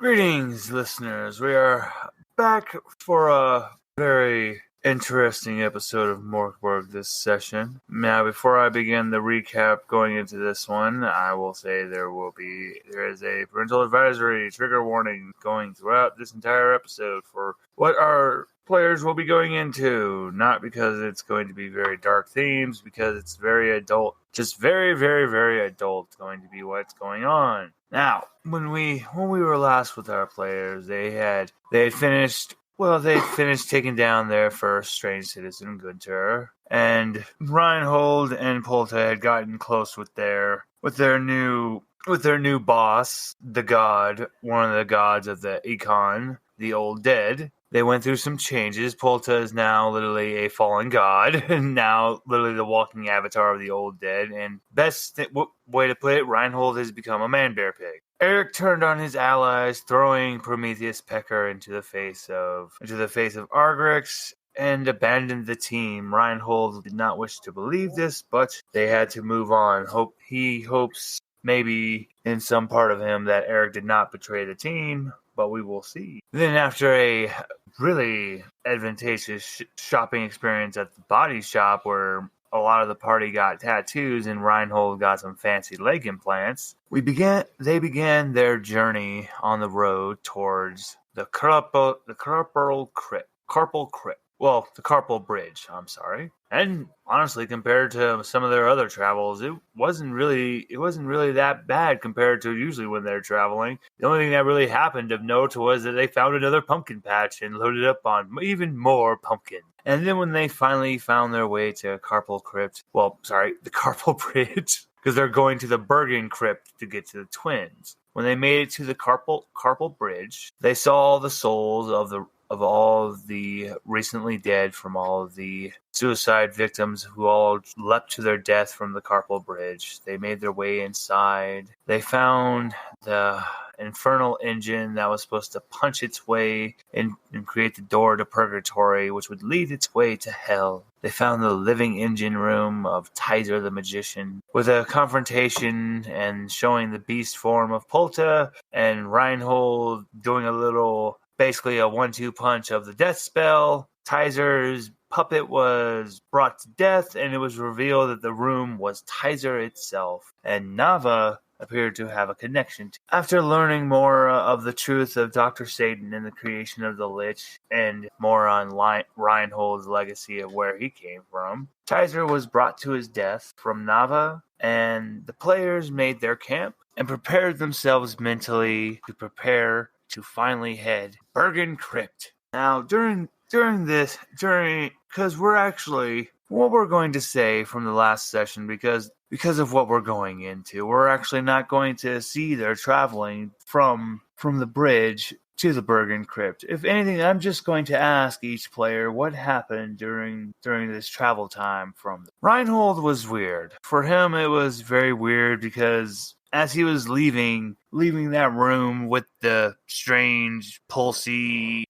Greetings, listeners. We are back for a very interesting episode of MorkBorg's this session. Now, before I begin the recap going into this one, I will say there is a parental advisory trigger warning going throughout this entire episode for what our players will be going into. Not because it's going to be very dark themes, because it's very adult. Just very, very, very adult going to be what's going on. Now, when we were last with our players, they had finished taking down their first strange citizen, Gunter, and Reinhold and Polta had gotten close with their new boss, the god, one of the gods of the Econ, the old dead. They went through some changes. Polta is now literally a fallen god, and now literally the walking avatar of the old dead. And best way to put it, Reinhold has become a man-bear pig. Eric turned on his allies, throwing Prometheus Pecker into the face of Argrix, and abandoned the team. Reinhold did not wish to believe this, but they had to move on. He hopes maybe in some part of him that Eric did not betray the team, but we will see. Then after a really advantageous shopping experience at the body shop where a lot of the party got tattoos and Reinhold got some fancy leg implants, they began their journey on the road towards the Carpal Crypt. Well, the Carpal Bridge, I'm sorry. And honestly, compared to some of their other travels, it wasn't really that bad compared to usually when they're traveling. The only thing that really happened of note was that they found another pumpkin patch and loaded up on even more pumpkin. And then when they finally found their way to the Carpal Bridge, because they're going to the Bergen Crypt to get to the twins. When they made it to the Carpal Bridge, they saw the souls of all of the recently dead from all of the suicide victims who all leapt to their death from the Carpal Bridge. They made their way inside. They found the infernal engine that was supposed to punch its way and create the door to purgatory, which would lead its way to hell. They found the living engine room of Tizer the magician, with a confrontation and showing the beast form of Polta and Reinhold doing basically a 1-2 punch of the death spell. Tizer's puppet was brought to death, and it was revealed that the room was Tizer itself, and Nava appeared to have a connection to. After learning more of the truth of Dr. Satan and the creation of the Lich, and more on Reinhold's legacy of where he came from, Tizer was brought to his death from Nava, and the players made their camp and prepared themselves mentally to prepare to finally head Bergen Crypt. Now, during because we're actually, what we're going to say from the last session, because of what we're going into, we're actually not going to see their traveling from the bridge to the Bergen Crypt. If anything, I'm just going to ask each player what happened during this travel time from Reinhold was weird. For him, it was very weird because as he was leaving that room with the strange pulsy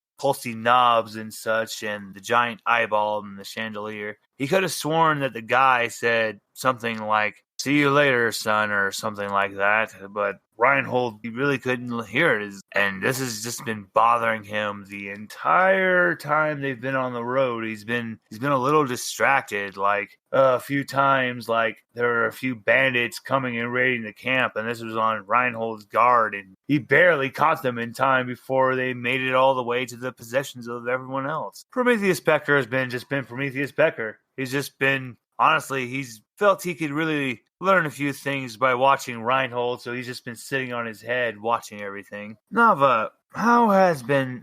knobs and such, and the giant eyeball and the chandelier, he could have sworn that the guy said something like, "See you later, son," or something like that, but Reinhold, he really couldn't hear it, and this has just been bothering him the entire time they've been on the road. He's been a little distracted, like a few times, like there were a few bandits coming and raiding the camp, and this was on Reinhold's guard, and he barely caught them in time before they made it all the way to the possessions of everyone else. Prometheus Pecker has been Prometheus Pecker. He's just been, honestly, he's felt he could really learn a few things by watching Reinhold, so he's just been sitting on his head watching everything. Nava, how has been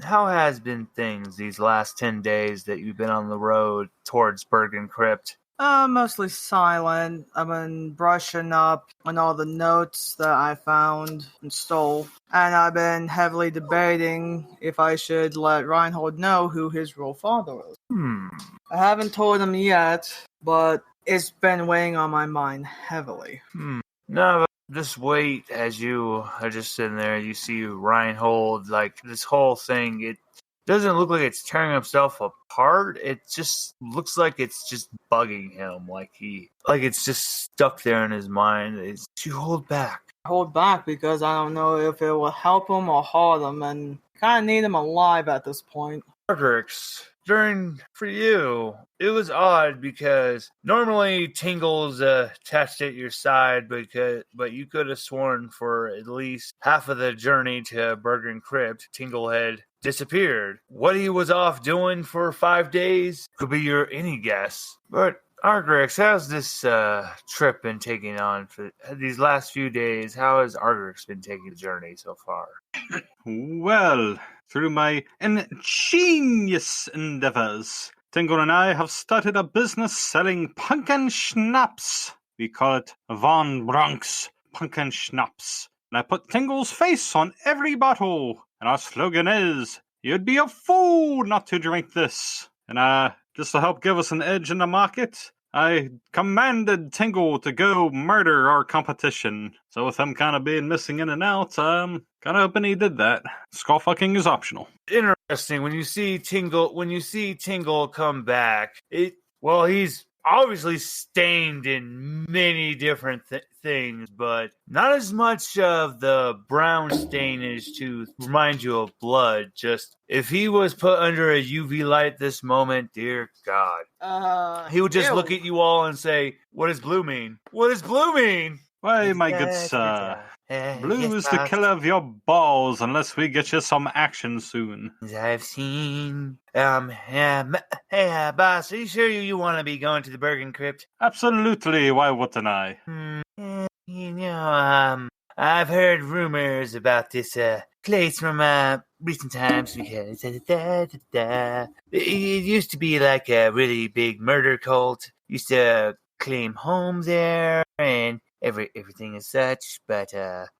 things these last 10 days that you've been on the road towards Bergen Crypt? Mostly silent. I've been brushing up on all the notes that I found and stole. And I've been heavily debating if I should let Reinhold know who his real father is. I haven't told him yet, but it's been weighing on my mind heavily. No, just wait as you are just sitting there. You see Reinhold, like, this whole thing, it doesn't look like it's tearing himself apart. It just looks like it's just bugging him, like it's just stuck there in his mind. You hold back. hold back because I don't know if it will help him or harm him, and kind of need him alive at this point. Argrix, for you, it was odd because normally Tingle's attached at your side, but you could have sworn for at least half of the journey to Bergen Crypt, Tingle had disappeared. What he was off doing for 5 days could be your any guess. But Argrix, how's this trip been taking on for these last few days? How has Argrix been taking the journey so far? Well, through my ingenious endeavors, Tingle and I have started a business selling pumpkin schnapps. We call it Von Bronk's Pumpkin Schnapps. And I put Tingle's face on every bottle. And our slogan is, "You'd be a fool not to drink this." And just to help give us an edge in the market, I commanded Tingle to go murder our competition. So with him kind of being missing in and out, kind of hoping he did that. Skull fucking is optional. Interesting. When you see Tingle come back, he's obviously stained in many different things, but not as much of the brown stain as to remind you of blood. Just if he was put under a UV light this moment, dear God, he would just look at you all and say, "What does blue mean? What does blue mean?" Why, my good sir, blue is the killer of your balls unless we get you some action soon. As I've seen. Hey, boss, are you sure you want to be going to the Bergen Crypt? Absolutely, why wouldn't I? I've heard rumors about this place from recent times because it used to be like a really big murder cult. Used to claim home there and everything as such, but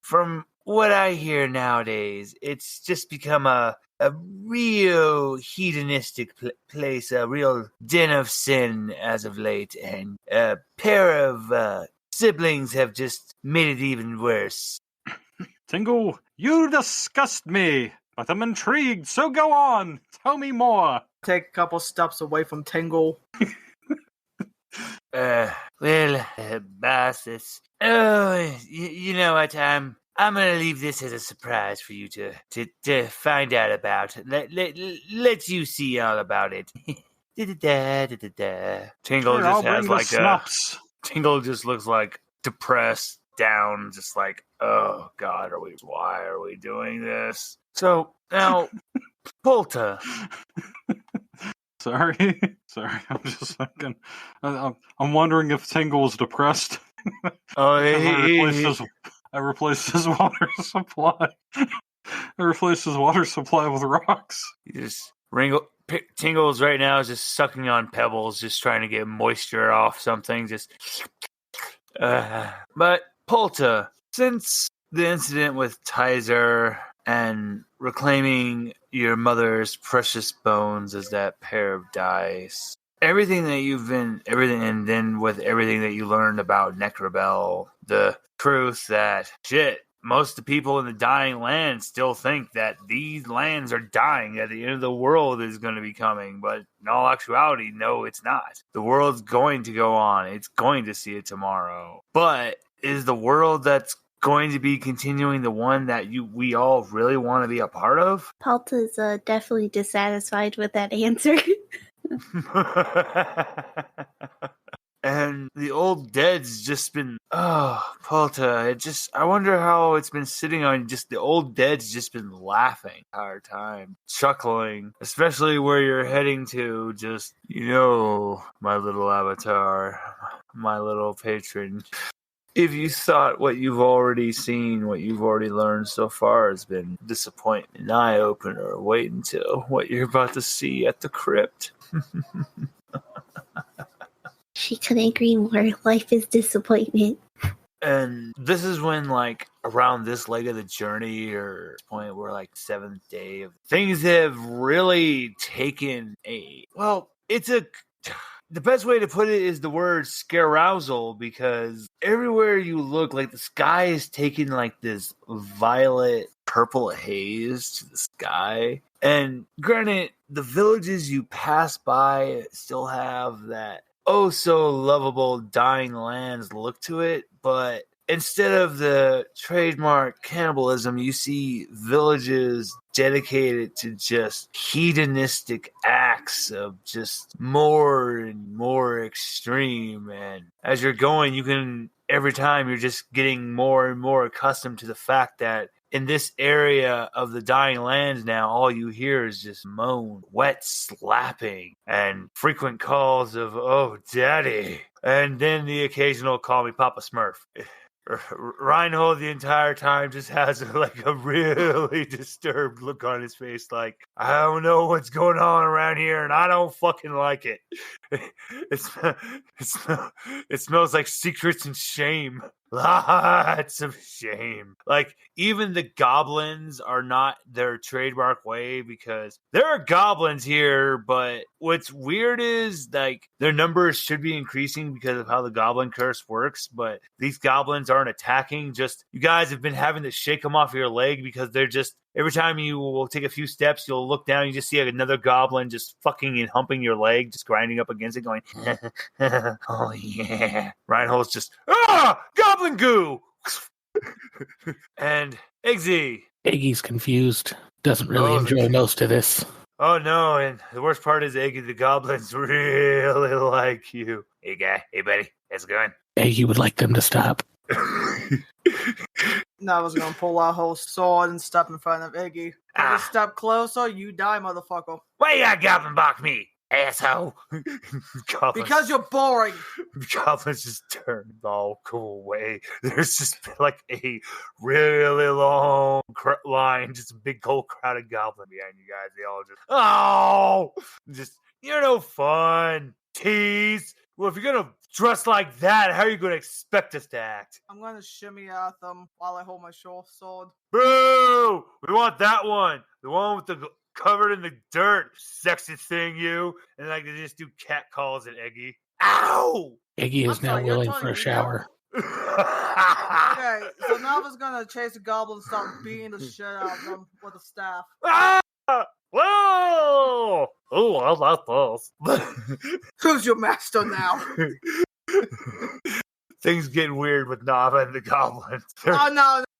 from what I hear nowadays, it's just become a real hedonistic place, a real den of sin as of late, and a pair of siblings have just made it even worse. Tingle, you disgust me, but I'm intrigued, so go on, tell me more. Take a couple steps away from Tingle. Boss, you know what, I'm gonna leave this as a surprise for you to find out about. Let you see all about it. Tingle just has like snaps. Tingle just looks like depressed, down, just like, oh God, why are we doing this? So now, Polta. Sorry, I'm just thinking. I'm wondering if Tingle's depressed. Oh, I replaced his water supply. I replaced his water supply with rocks. Tingles right now is just sucking on pebbles, just trying to get moisture off something. But Polta, since the incident with Tizer and reclaiming your mother's precious bones as that pair of dice, everything and then with everything that you learned about Necrobell, the truth that most of the people in the dying land still think that these lands are dying, that the end of the world is going to be coming, but in all actuality, no, it's not. The world's going to go on. It's going to see it tomorrow. But is the world that's going to be continuing the one that we all really want to be a part of? Palta's definitely dissatisfied with that answer. And the old dead's just been, Polta, I wonder how it's been sitting on, just the old dead's just been laughing the entire time, chuckling, especially where you're heading to, just, my little avatar, my little patron. If you thought what you've already seen, what you've already learned so far has been disappointment, an eye-opener, wait until what you're about to see at the crypt. She couldn't agree more. Life is disappointment. And this is when, around this leg of the journey, or point where, seventh day of things have really taken the best way to put it is the word scarousal, because everywhere you look, the sky is taking this violet purple haze to the sky. And granted, the villages you pass by still have that oh so lovable dying lands look to it, but instead of the trademark cannibalism, you see villages dedicated to just hedonistic acts of just more and more extreme. And as you're going, you can, every time you're just getting more and more accustomed to the fact that in this area of the dying lands now, all you hear is just moan, wet slapping, and frequent calls of, oh, daddy. And then the occasional call me Papa Smurf. Reinhold the entire time just has like a really disturbed look on his face, like, I don't know what's going on around here and I don't fucking like it. It smells like secrets and shame. Lots of shame. Like, even the goblins are not their trademark way, because there are goblins here, but what's weird is, like, their numbers should be increasing because of how the goblin curse works, but these goblins aren't attacking. Just, you guys have been having to shake them off your leg because they're just, every time you will take a few steps, you'll look down, you just see another goblin just fucking and humping your leg, just grinding up against it, going, oh yeah. Reinhold's just, goblin goo! And Eggsy. Eggy's confused. Doesn't really enjoy most of this. Oh no, and the worst part is Eggy, the goblins really like you. Hey guy, hey buddy, how's it going? Eggy would like them to stop. Nava's gonna pull out her sword and step in front of Iggy. You step closer, you die, motherfucker. Why you got goblin block me, asshole? Because you're boring. Goblins just turned all cool away. There's just like a really long line, just a big cold crowd of goblins behind you guys. They all just, you're no fun. Tease. Well, if you're gonna dress like that, how are you gonna expect us to act? I'm gonna shimmy at them while I hold my short sword. Boo! We want that one. The one with the covered in the dirt. Sexy thing, you. And like, they just do cat calls at Eggy. Ow! Eggy is now willing for a shower. Okay, so Nava's gonna chase the goblin and start beating the shit out of them with a staff. Whoa! Oh, I like this. Who's your master now? Things getting weird with Nava and the goblins. Oh,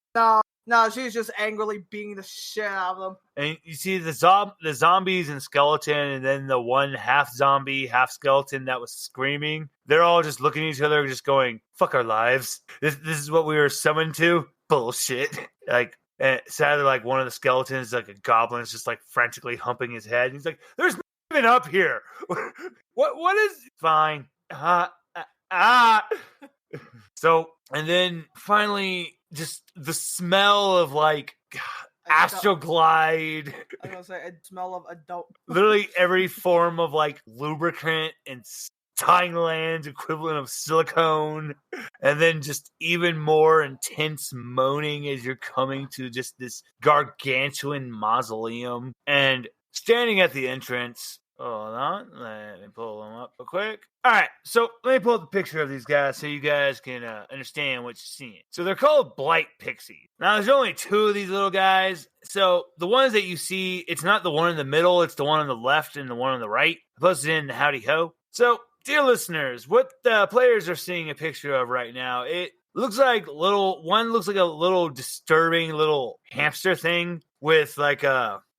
no, she's just angrily beating the shit out of them. And you see the zombies and skeleton, and then the one half zombie, half skeleton that was screaming. They're all just looking at each other, just going, fuck our lives. This is what we were summoned to? Bullshit. Like, and sadly, like, one of the skeletons, like a goblin, is just like frantically humping his head. And he's like, there's nothing up here. What is fine? So, and then finally, just the smell of like Astroglide. I'm gonna say a smell of adult. Literally every form of like lubricant and tying lands equivalent of silicone, and then just even more intense moaning as you're coming to just this gargantuan mausoleum. And standing at the entrance, hold on, let me pull them up real quick. All right, so let me pull up the picture of these guys so you guys can understand what you're seeing. So they're called blight pixies. Now, there's only two of these little guys. So the ones that you see, it's not the one in the middle, it's the one on the left and the one on the right. I posted in the Howdy Ho. So, dear listeners, what the players are seeing a picture of right now, it looks like one looks like a little disturbing little hamster thing with like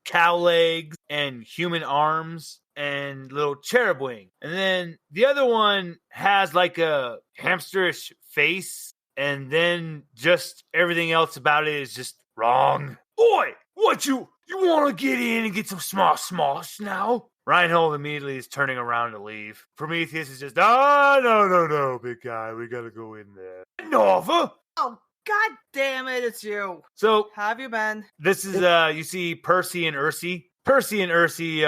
cow legs and human arms and little cherub wing. And then the other one has like a hamsterish face, and then just everything else about it is just wrong. Oi, what you want to get in and get some smosh now? Reinhold immediately is turning around to leave. Prometheus is just, no, big guy, we gotta go in there. Nava! Oh, god damn it, it's you. So, how have you been? This is, you see Percy and Ursi. Percy and Ursi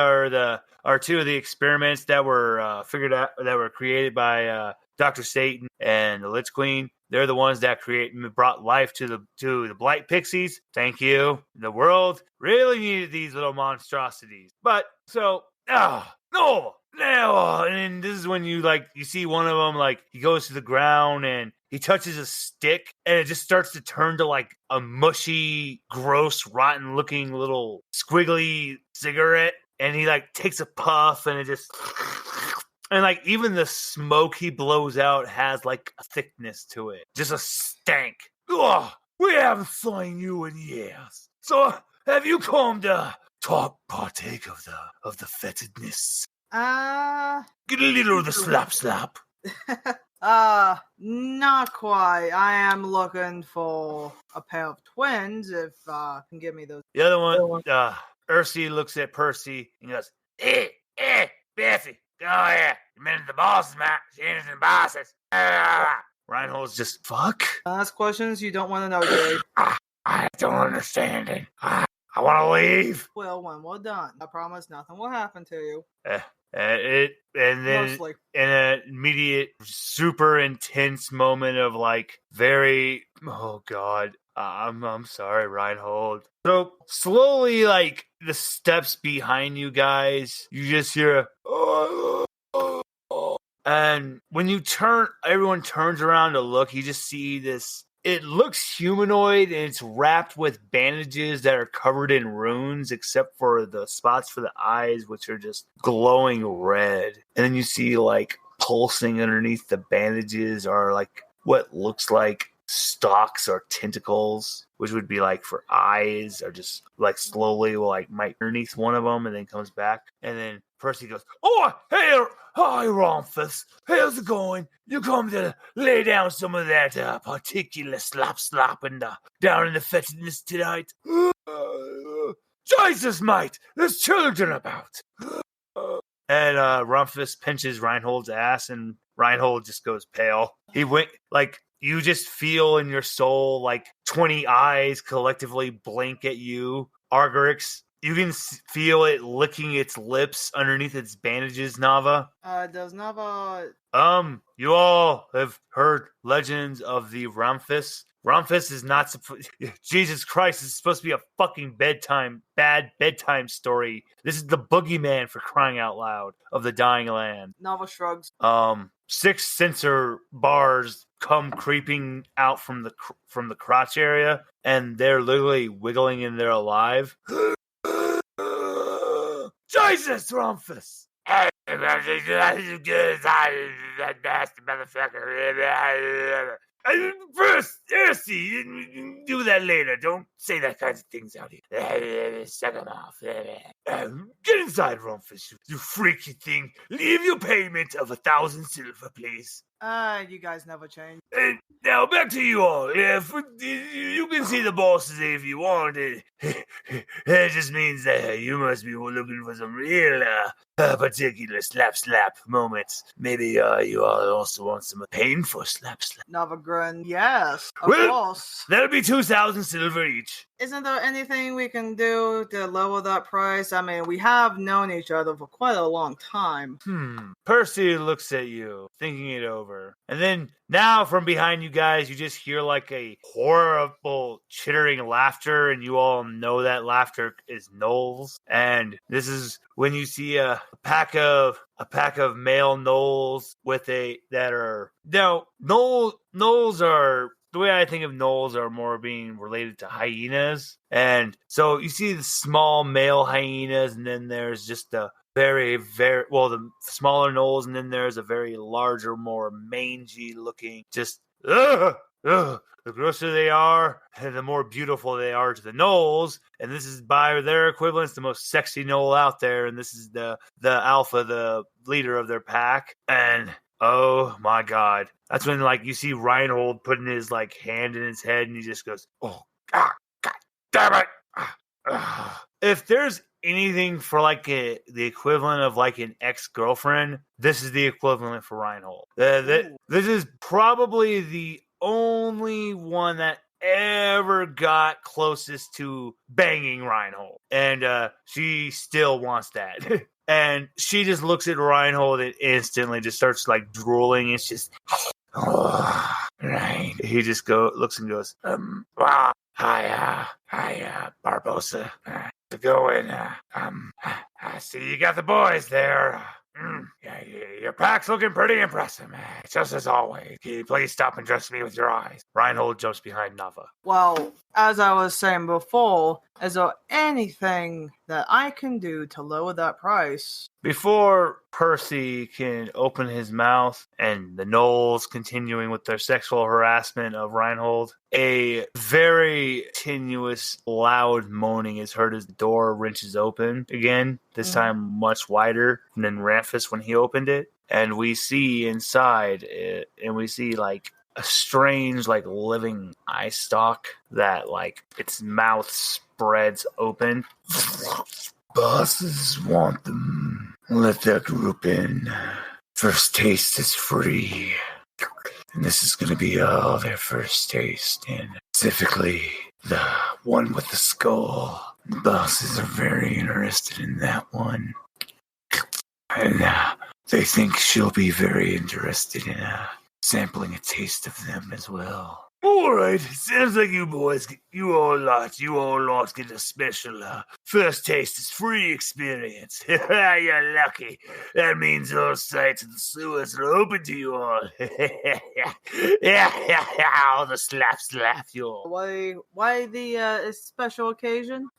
are two of the experiments that were figured out, that were created by Dr. Satan and the Lich Queen. They're the ones that brought life to the blight pixies. Thank you. The world really needed these little monstrosities. But, so, no, and this is when you see one of them, like, he goes to the ground and he touches a stick and it just starts to turn to like a mushy, gross, rotten looking little squiggly cigarette. And he like takes a puff and it just And like even the smoke he blows out has like a thickness to it. Just a stank. Ugh, we haven't seen you in years. So have you come to partake of the fetidness? Get a little of the slap. Not quite. I am looking for a pair of twins, if can give me those. The other one, Ursi looks at Percy and goes, Bessie, go here. You meant the bosses, man. She's the bosses. Reinhold's just, fuck. Ask questions you don't want to know, Jerry. I don't understand it. I want to leave. Well, when we're done, I promise nothing will happen to you. And then Mostly. in an immediate, super intense moment of like very, oh god, I'm sorry, Reinhold. So slowly, like the steps behind you guys, you just hear, and when you turn, everyone turns around to look. You just see this. It looks humanoid, and it's wrapped with bandages that are covered in runes, except for the spots for the eyes, which are just glowing red. And then you see, like, pulsing underneath the bandages are, like, what looks like stalks or tentacles, which would be, like, for eyes, or just, like, slowly, might underneath one of them, and then comes back. And then Percy goes, "Oh, hey, hi, Romphus. How's it going? You come to lay down some of that particular slop and down in the fetidness tonight? Jesus, mate, there's children about." And Romphus pinches Reinhold's ass, and Reinhold just goes pale. He went, like, you just feel in your soul, like, 20 eyes collectively blink at you. Argerix, you can feel it licking its lips underneath its bandages, Nava. Does Nava... You all have heard legends of the Romphus. Romphus is not supposed... Jesus Christ, this is supposed to be a fucking bad bedtime story. This is the boogeyman, for crying out loud, of the dying land. Nava shrugs. 6 sensor bars come creeping out from the crotch area, and they're literally wiggling and they're alive. Jesus, Romphus! That nasty motherfucker. First, Ursi, do that later. Don't say that kind of things out here. Suck him off. Get inside, Romphus, you freaky thing. Leave your payment of 1,000 silver, please. You guys never change. And now back to you all. You can see the bosses if you want. It just means that you must be looking for some real particular slap moments. Maybe you all also want some painful slap. Nava grin. Yes, of course. That'll be 2,000 silver each. Isn't there anything we can do to lower that price? I mean, we have known each other for quite a long time. Percy looks at you, thinking it over. And then, now from behind you guys, you just hear like a horrible chittering laughter, and you all know that laughter is gnolls. And this is when you see a pack of male gnolls gnolls are... The way I think of gnolls are more being related to hyenas. And so you see the small male hyenas, and then there's just the the smaller gnolls, and then there's a very larger, more mangy looking, just, the grosser they are, and the more beautiful they are to the gnolls. And this is, by their equivalents, the most sexy gnoll out there. And this is the alpha, the leader of their pack. And oh my god. That's when, like, you see Reinhold putting his, like, hand in his head, and he just goes, "Oh, god damn it." If there's anything for, like, the equivalent of, like, an ex-girlfriend, this is the equivalent for Reinhold. This is probably the only one that ever got closest to banging Reinhold. And she still wants that. And she just looks at Reinhold and instantly just starts, like, drooling. It's just... right. He just looks and goes, hi, Barbosa. To go in, I see you got the boys there. Yeah, your pack's looking pretty impressive, just as always. Can you please stop and dress me with your eyes? Reinhold jumps behind Nava. Well, as I was saying before, is there anything that I can do to lower that price? before Percy can open his mouth and the gnolls continuing with their sexual harassment of Reinhold, a very tenuous, loud moaning is heard as the door wrenches open again, this time much wider than Ramphis when he opened it. And we see inside it, and we see like a strange, like living eye stalk that like its mouth spreads open. Bosses want them. Let that group in. First taste is free. And this is going to be all their first taste. And specifically, the one with the skull. The bosses are very interested in that one. And they think she'll be very interested in sampling a taste of them as well. All right, sounds like you boys, you all lot get a special first taste is free experience. You're lucky. That means all sights of the sewers are open to you all. All the slap you all. Why the special occasion?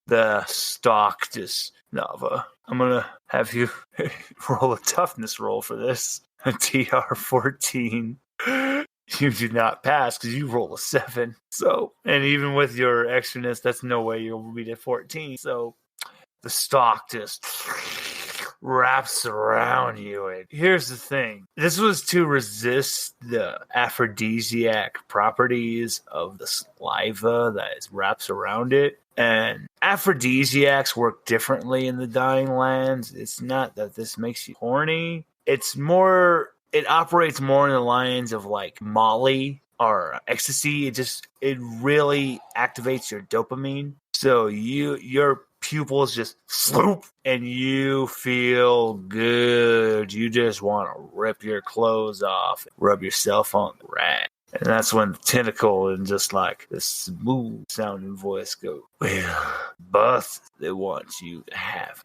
The stock just Nava. I'm gonna have you roll a toughness roll for this. A TR 14. You do not pass because you roll a 7. So, and even with your extraness, that's no way you'll beat a 14. So, the stock just wraps around you. And here's the thing: this was to resist the aphrodisiac properties of the saliva that wraps around it. And aphrodisiacs work differently in the Dying Lands. It's not that this makes you horny. It's more. It operates more in the lines of like Molly or ecstasy. It really activates your dopamine. So your pupils just sloop and you feel good. You just want to rip your clothes off, rub yourself on the rag. And that's when the tentacle and just like the smooth sounding voice go, well, but they want you to have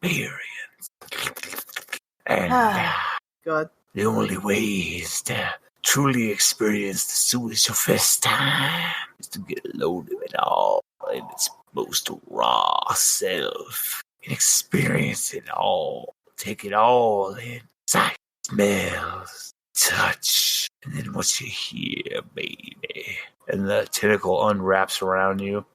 experience. And Good. The only way is to truly experience the sewers your first time is to get a load of it all in its most raw self and experience it all. Take it all in. Sight, smells, touch, and then what you hear, baby. And the tentacle unwraps around you.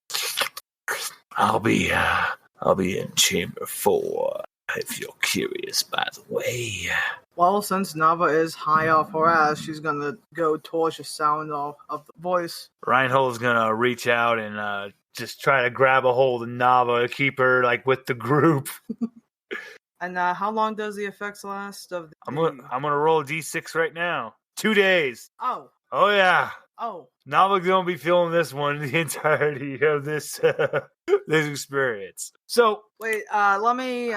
I'll be in chamber 4 if you're curious, by the way. Well, since Nava is high off her ass, she's gonna go towards the sound of the voice. Reinhold's gonna reach out and just try to grab a hold of Nava, keep her like with the group. And how long does the effects last? I'm gonna roll a d6 right now. 2 days. Oh yeah. oh. Nava's gonna be feeling this one the entirety of this this experience. So wait, let me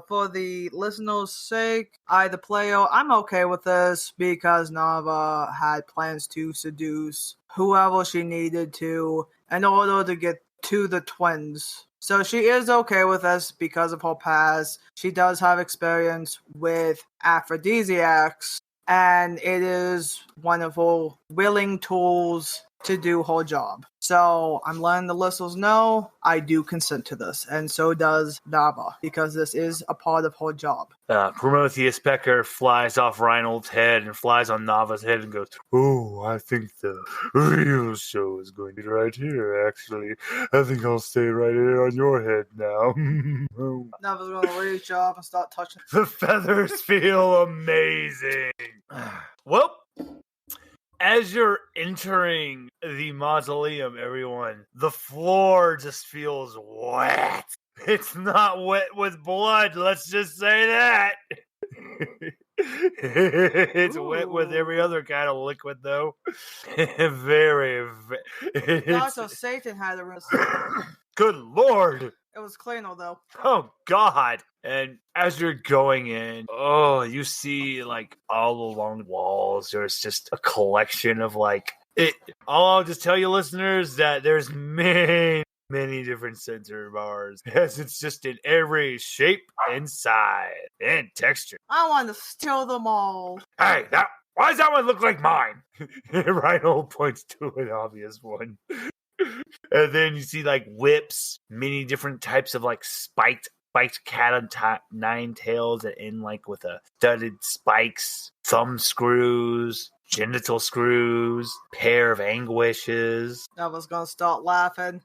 for the listeners' sake, the player, I'm okay with this because Nava had plans to seduce whoever she needed to in order to get to the twins. So she is okay with this because of her past. She does have experience with aphrodisiacs, and it is one of her willing tools to do her job. So I'm letting the listeners know I do consent to this, and so does Nava, because this is a part of her job. Prometheus Pecker flies off Reinhold's head and flies on Nava's head and goes, oh, I think the real show is going to be right here, actually. I think I'll stay right here on your head now. Nava's going to reach up and start touching. The feathers feel amazing. Well, as you're entering the mausoleum, everyone, the floor just feels wet. It's not wet with blood, let's just say that. It's wet with every other kind of liquid, though. Very. Dr. Satan had a wrist. Good Lord. It was cleaner, though. Oh, God. And as you're going in, you see, like, all along the walls, there's just a collection of, like, I'll just tell you, listeners, that there's many different sensor bars. Yes, it's just in every shape and size and texture. I want to steal them all. Hey, why does that one look like mine? Reinhold points to an obvious one. And then you see like whips, many different types of like spiked spiked cat on nine tails that end like with a studded spikes, thumb screws, genital screws, pair of anguishes. I was gonna start laughing.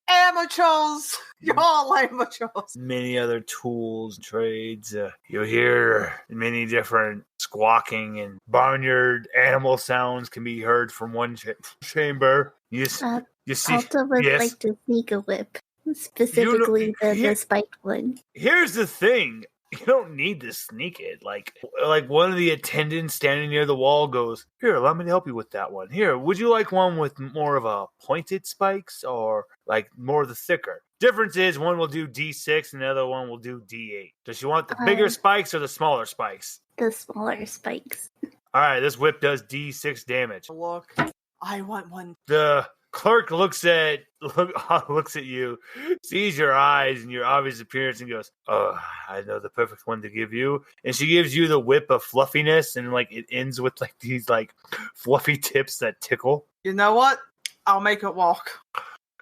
Amateurs! You're all amateurs. Many other tools, trades. You'll hear many different squawking and barnyard animal sounds can be heard from one chamber. You see, Alta would yes. like to sneak a whip, specifically the spiked one. Here's the thing. You don't need to sneak it. Like one of the attendants standing near the wall goes, "Here, let me help you with that one. Here, would you like one with more of a pointed spikes or like more of the thicker?" Difference is one will do D6 and the other one will do D8. Does she want the bigger spikes or the smaller spikes? The smaller spikes. All right, this whip does D6 damage. Look, I want one. The clerk looks at you, sees your eyes and your obvious appearance, and goes, "Oh, I know the perfect one to give you." And she gives you the whip of fluffiness, and like it ends with like these like fluffy tips that tickle. You know what? I'll make it walk.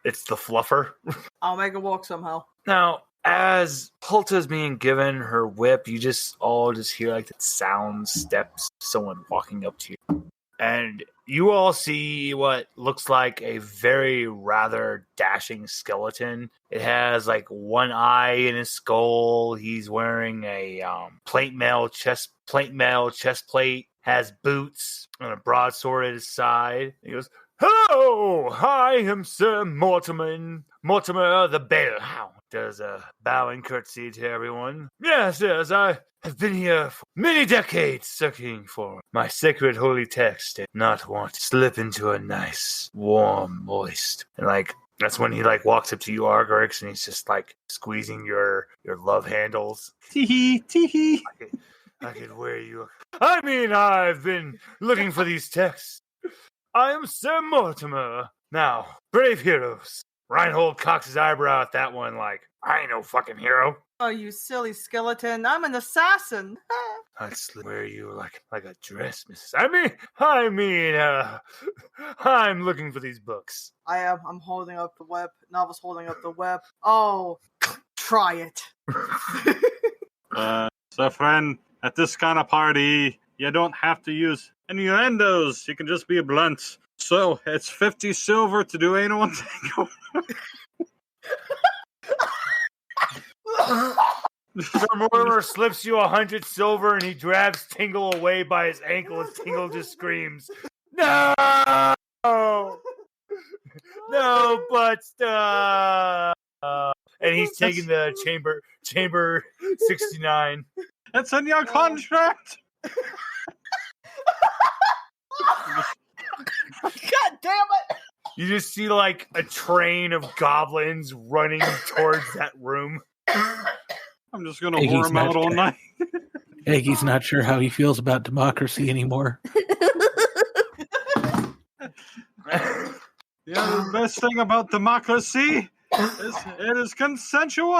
It's the fluffer. I'll make it walk somehow. Now, as Hulta's being given her whip, you all hear like the sound steps, someone walking up to you. And you all see what looks like a very rather dashing skeleton. It has like one eye in his skull. He's wearing a plate mail chest plate, has boots and a broadsword at his side. He goes, "Hello, I am Sir Mortimer the Bellhound." Does a bowing curtsy to everyone. Yes, I have been here for many decades searching for my sacred holy text and not want to slip into a nice, warm, moist. And like, that's when he like walks up to you, Argarix, and he's just like squeezing your love handles. Tee hee. I could wear you. I mean, I've been looking for these texts. I am Sir Mortimer. Now, brave heroes. Reinhold cocks his eyebrow at that one like, "I ain't no fucking hero." Oh, you silly skeleton. I'm an assassin. I'd wear you like a dress, missus. I mean, I'm looking for these books. I am. I'm holding up the whip. Nava's holding up the whip. Oh, try it. So friend, at this kind of party, you don't have to use innuendos. You can just be blunt. So, it's 50 silver to do anal and tango. Sir Mortimer slips you 100 silver and he grabs Tingle away by his ankle and Tingle just screams, "No! No, but and he's taking the chamber 69. It's in your contract! God damn it! You just see like a train of goblins running towards that room. I'm just gonna whore him out all night. Eggy's not sure how he feels about democracy anymore. The best thing about democracy is it is consensual.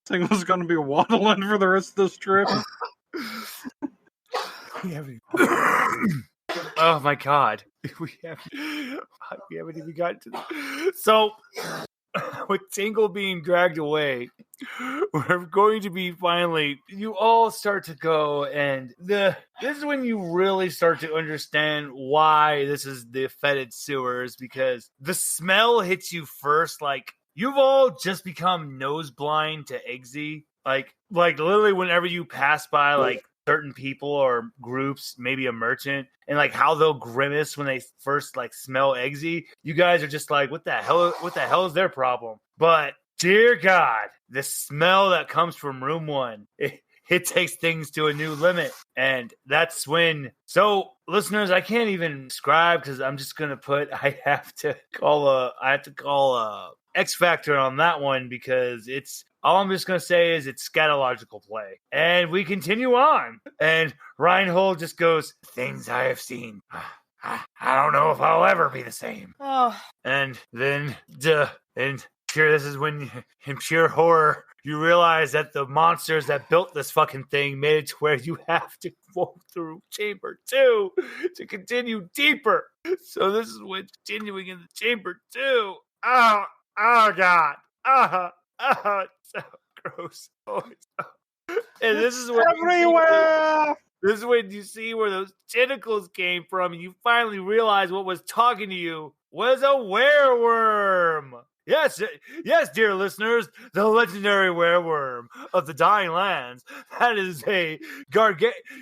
Tingle's gonna be waddling for the rest of this trip. Oh my god. We haven't even gotten to this. So, with Tingle being dragged away, we're going to be finally, you all start to go, and this is when you really start to understand why this is the fetid sewers, because the smell hits you first. Like, you've all just become nose blind to Eggsy. Like literally whenever you pass by like certain people or groups, maybe a merchant, and like how they'll grimace when they first like smell Eggsy, you guys are just like, what the hell is their problem? But dear God, the smell that comes from room 1, it takes things to a new limit. And that's when, so listeners, I can't even describe because I'm just going to I have to call a X Factor on that one, because all I'm just going to say is it's scatological play. And we continue on. And Reinhold just goes, "Things I have seen. I don't know if I'll ever be the same." Oh. And then Sure, this is when, in pure horror, you realize that the monsters that built this fucking thing made it to where you have to walk through chamber 2 to continue deeper. So this is when continuing in the chamber 2. Oh God. It's so gross. And this is when Everywhere! This is when you see where those tentacles came from, and you finally realize what was talking to you was a wereworm. Yes, dear listeners, the legendary wereworm of the Dying Lands. That is a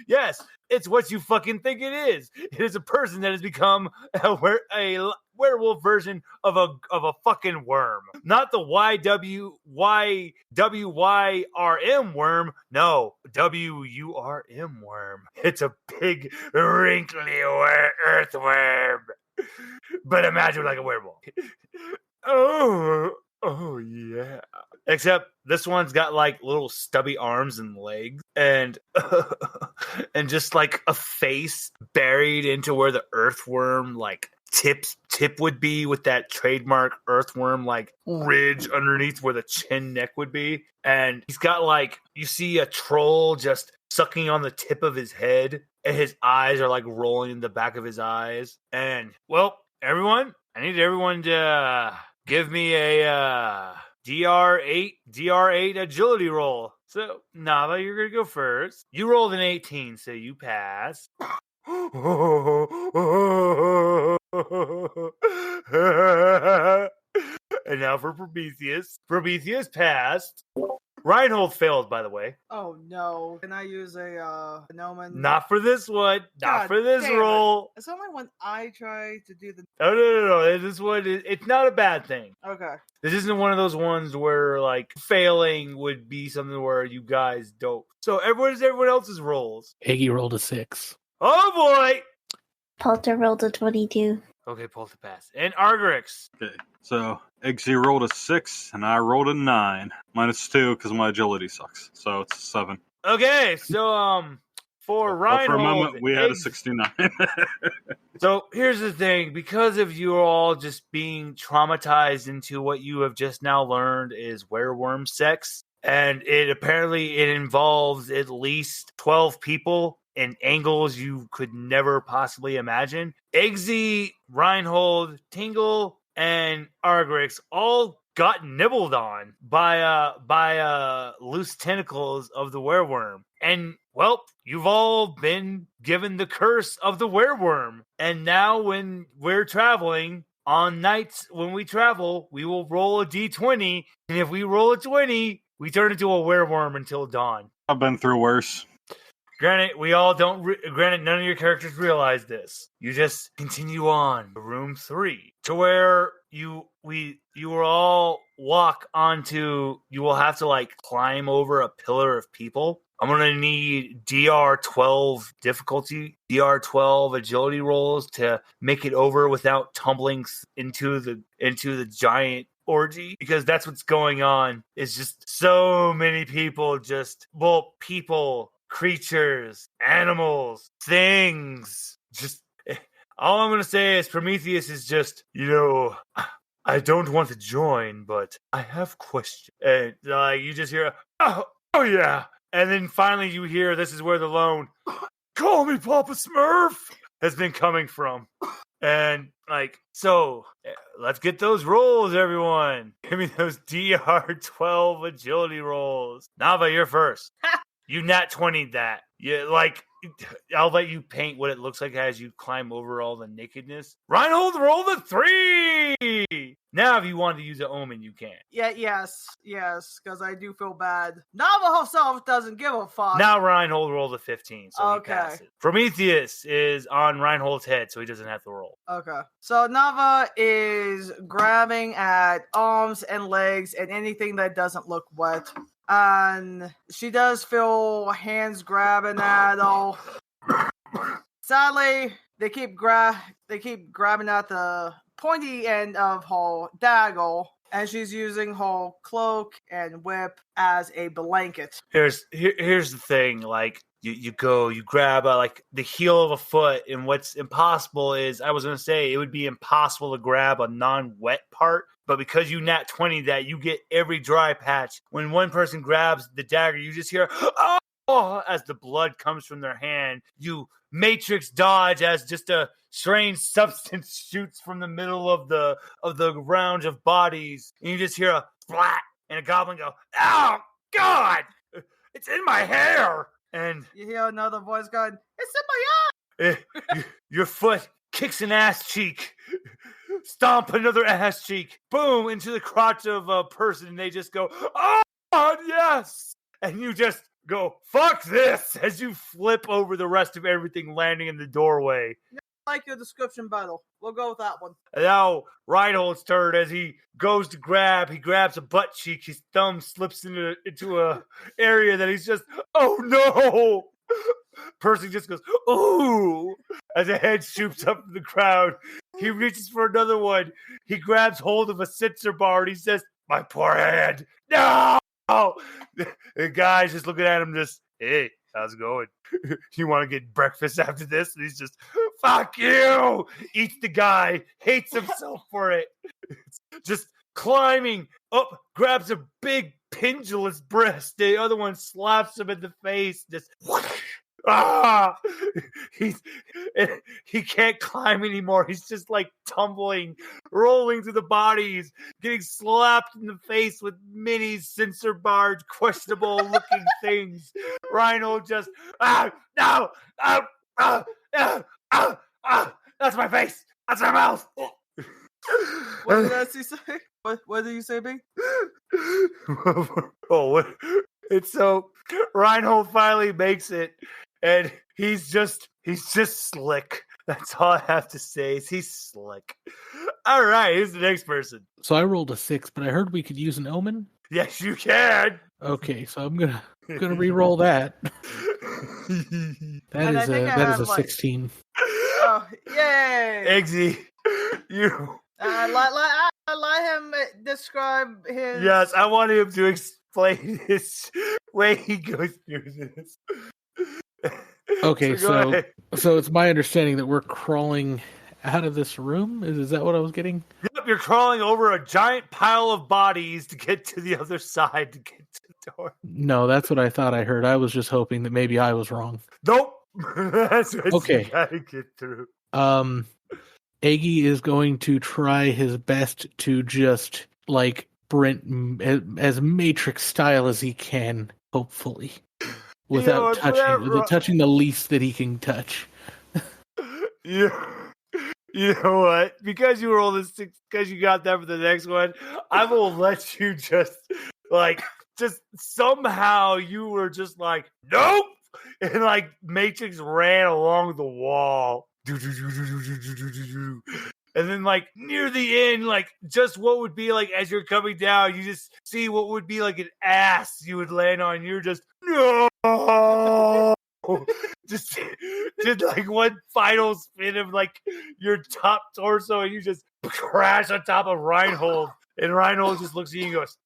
Yes, it's what you fucking think it is. It is a person that has become a werewolf version of a fucking worm. Not the YWYRM worm. No, WURM worm. It's a big, wrinkly earthworm. But imagine like a werewolf. Oh yeah. Except this one's got like little stubby arms and legs and and just like a face buried into where the earthworm like tip would be, with that trademark earthworm like ridge underneath where the chin neck would be. And he's got like, you see a troll just sucking on the tip of his head, and his eyes are like rolling in the back of his eyes. And well, everyone, I need everyone to give me a DR8 agility roll. So, Nava, you're going to go first. You rolled an 18, so you pass. And now for Prometheus. Prometheus passed. Reinhold failed, by the way. Oh no! Can I use a gnomon? Not for this one. Not for this roll. It's only when I try to do the. Oh no! This one it's not a bad thing. Okay. This isn't one of those ones where like failing would be something where you guys don't. So everyone else's rolls. Iggy rolled a 6. Oh boy! Polter rolled a 22. Okay, Polter pass. And Argerix. Okay, so Eggsy rolled a 6, and I rolled a 9. -2 because my agility sucks, so it's a 7. Okay, so for Reinhold, for a moment we had a 69. So here's the thing, because of you all just being traumatized into what you have just now learned is wereworm sex, and it involves at least 12 people in angles you could never possibly imagine. Eggsy, Reinhold, Tingle, and Argrix all got nibbled on by loose tentacles of the wereworm. And, well, you've all been given the curse of the wereworm. And now when we're traveling, on nights when we travel, we will roll a d20. And if we roll a 20, we turn into a wereworm until dawn. I've been through worse. Granted, we all don't. Granted, none of your characters realize this. You just continue on to room 3, to where you will all walk onto. You will have to like climb over a pillar of people. I'm gonna need DR12 difficulty, DR12 agility rolls to make it over without tumbling into the giant orgy, because that's what's going on. It's just so many people. People. Creatures, animals, things. Just all I'm going to say is Prometheus is just, I don't want to join, but I have questions. And you just hear, oh yeah. And then finally you hear, this is where the lone, call me Papa Smurf, has been coming from. And so let's get those rolls, everyone. Give me those DR12 agility rolls. Nava, you're first. You nat 20'd that. I'll let you paint what it looks like as you climb over all the nakedness. Reinhold, roll the 3! Now, if you want to use an omen, you can. Yes, because I do feel bad. Nava herself doesn't give a fuck. Now, Reinhold, roll the 15, so he passes. Prometheus is on Reinhold's head, so he doesn't have to roll. Okay. So, Nava is grabbing at arms and legs and anything that doesn't look wet. And she does feel hands grabbing at all. Sadly, they keep grabbing at the pointy end of her dagger, and she's using her cloak and whip as a blanket. Here's the thing, you grab like the heel of a foot, and what's impossible is, I was going to say it would be impossible to grab a non-wet part, but because you nat 20 that, you get every dry patch. When one person grabs the dagger, you just hear, oh, as the blood comes from their hand. You matrix dodge as just a strange substance shoots from the middle of the round of bodies, and you just hear a splat, and a goblin go, "Oh God, it's in my hair!" And you hear another voice going, "It's in my eye!" Your foot kicks an ass cheek. Stomp another ass cheek. Boom, into the crotch of a person, and they just go, "Oh, God, yes!" And you just go, "Fuck this!" as you flip over the rest of everything, landing in the doorway. I like your description, battle. We'll go with that one. And now Reinhold's turn. As he goes to grab, he grabs a butt cheek. His thumb slips into a area that he's just, oh no! Person just goes, ooh! As a head shoots up from the crowd. He reaches for another one. He grabs hold of a sensor bar and he says, "My poor hand! No!" The guy's just looking at him, just, "Hey, how's it going? You want to get breakfast after this?" And he's just, "Fuck you!" Eats the guy, hates himself for it. Just climbing up, grabs a big pendulous breast. The other one slaps him in the face. Just, he can't climb anymore. He's just like tumbling, rolling through the bodies, getting slapped in the face with many censor barred, questionable looking things. Rhino just, no, that's my face, that's my mouth. What did Essie say? What did you say, B? It's so Reinhold finally makes it, and he's just slick. That's all I have to say. Is he's slick. All right, who's the next person? So I rolled a 6, but I heard we could use an omen. Yes, you can. Okay, so I'm gonna re-roll that. That is a 16. Oh, yay! Eggsy, you. Let him describe his. Yes, I want him to explain his way he goes through this. Okay, so it's my understanding that we're crawling out of this room. Is that what I was getting? Yep, you're crawling over a giant pile of bodies to get to the other side to get to the door. No, that's what I thought I heard. I was just hoping that maybe I was wrong. Nope. That's what okay. You gotta get through. Eggy is going to try his best to just like sprint as Matrix style as he can, hopefully, without touching the least that he can touch. You know what? Because you rolled a 6, because you got that for the next one, I will let you just somehow you were just like, nope, and like Matrix ran along the wall. And then like near the end, like just what would be like as you're coming down, you just see what would be like an ass you would land on. You're just no, just like one final spin of like your top torso, and you just crash on top of Reinhold. And Reinhold just looks at you and goes,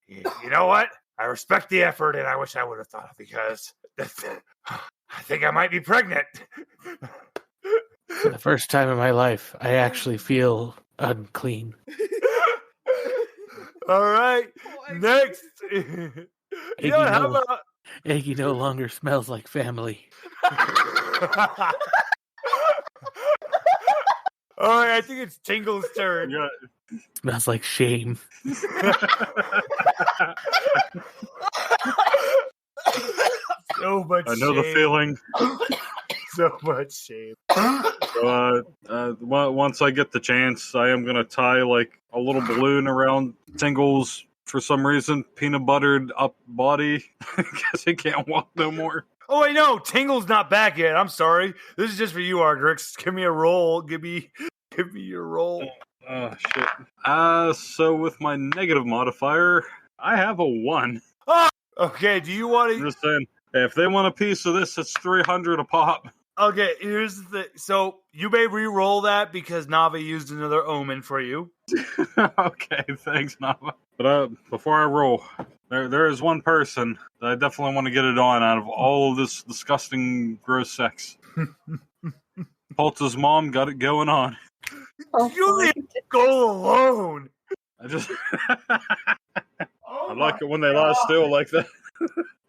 you know what? I respect the effort, and I wish I would have thought, because I think I might be pregnant. For the first time in my life, I actually feel unclean. All right, next. Eggy no longer smells like family. All right, I think it's Tingle's turn. Yeah. Smells like shame. So much I know shame. the feeling. So much shame. So, once I get the chance, I am going to tie like a little balloon around Tingle's, for some reason, peanut buttered up body. Because he can't walk no more. Oh, I know. Tingle's not back yet. I'm sorry. This is just for you, Ardrix. Give me a roll. Give me your roll. Oh, shit. So with my negative modifier, I have a 1. Oh, okay, do you want to... I'm just saying, if they want a piece of this, it's 300 a pop. Okay, here's the thing. So you may re-roll that because Nava used another omen for you. Okay, thanks, Nava. But before I roll, there is one person that I definitely want to get it on out of all of this disgusting, gross sex. Polta's mom got it going on. Oh, You leave go alone. I just I like it when they lie still like that.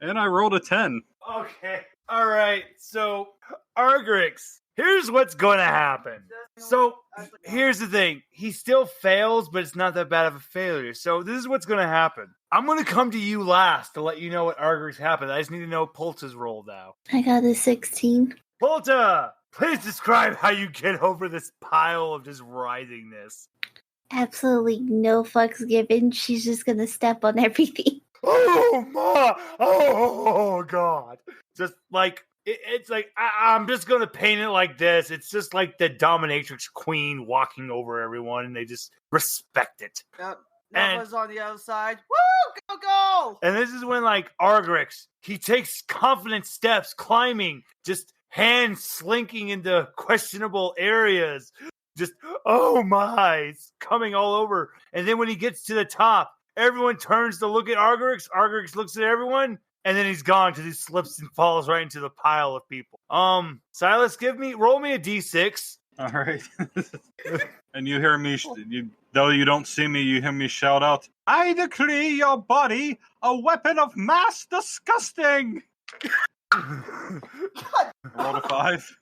And I rolled a 10. Okay. All right. So, Argrix, here's what's going to happen. So, here's the thing. He still fails, but it's not that bad of a failure. So, this is what's going to happen. I'm going to come to you last to let you know what Argrix happened. I just need to know Polta's roll now. I got a 16. Polta, please describe how you get over this pile of just writhingness. Absolutely no fucks given. She's just gonna step on everything. Oh my! Oh God! Just like it's like I'm just gonna paint it like this. It's just like the dominatrix queen walking over everyone, and they just respect it. Yep. And- Nava's on the other side. Woo! Go! And this is when like Argrix, he takes confident steps, climbing, just hands slinking into questionable areas. Just oh my! It's coming all over. And then when he gets to the top, everyone turns to look at Argrix. Argrix looks at everyone, and then he's gone because he slips and falls right into the pile of people. Silas, roll me a d6. All right. And you hear me, though you don't see me, you hear me shout out, I decree your body a weapon of mass disgusting. Roll a 5.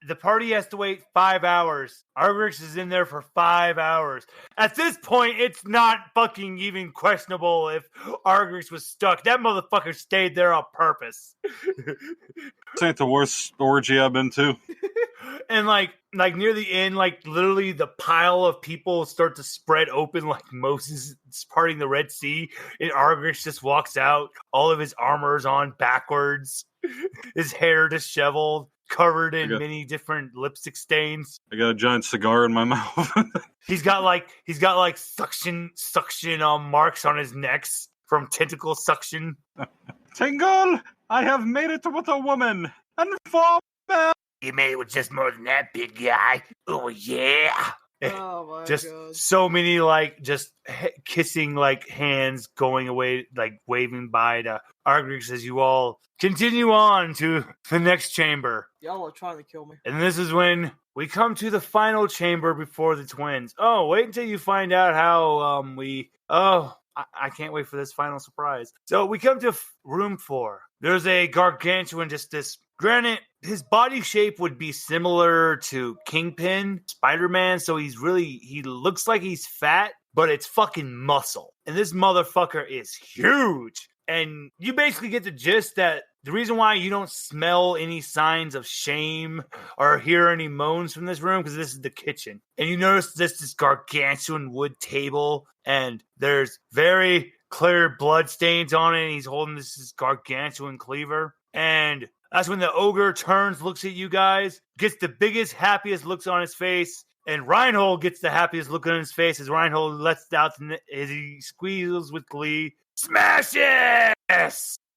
The party has to wait 5 hours. Argrix is in there for 5 hours. At this point, it's not fucking even questionable if Argrix was stuck. That motherfucker stayed there on purpose. This ain't the worst orgy I've been to. And like near the end, like literally the pile of people start to spread open like Moses is parting the Red Sea, and Argrix just walks out, all of his armor's on backwards, his hair disheveled, covered in many different lipstick stains. I got a giant cigar in my mouth. He's got like suction marks on his necks from tentacle suction. Tingle, I have made it with a woman, and 4 men. You made it with just more than that, big guy. Oh yeah. Oh my just God. so many like just kissing like hands going away, like waving bye to Argrix as you all continue on to the next chamber. Y'all are trying to kill me. And this is when we come to the final chamber before the twins. Oh, wait until you find out how I can't wait for this final surprise. So we come to room 4. There's a gargantuan, just this granite. His body shape would be similar to Kingpin, Spider-Man. So he looks like he's fat, but it's fucking muscle. And this motherfucker is huge. And you basically get the gist that the reason why you don't smell any signs of shame or hear any moans from this room, because this is the kitchen. And you notice this gargantuan wood table, and there's very clear blood stains on it, and he's holding this gargantuan cleaver. And that's when the ogre turns, looks at you guys, gets the biggest, happiest looks on his face, and Reinhold gets the happiest look on his face as Reinhold lets out as he squeals with glee. Smash it!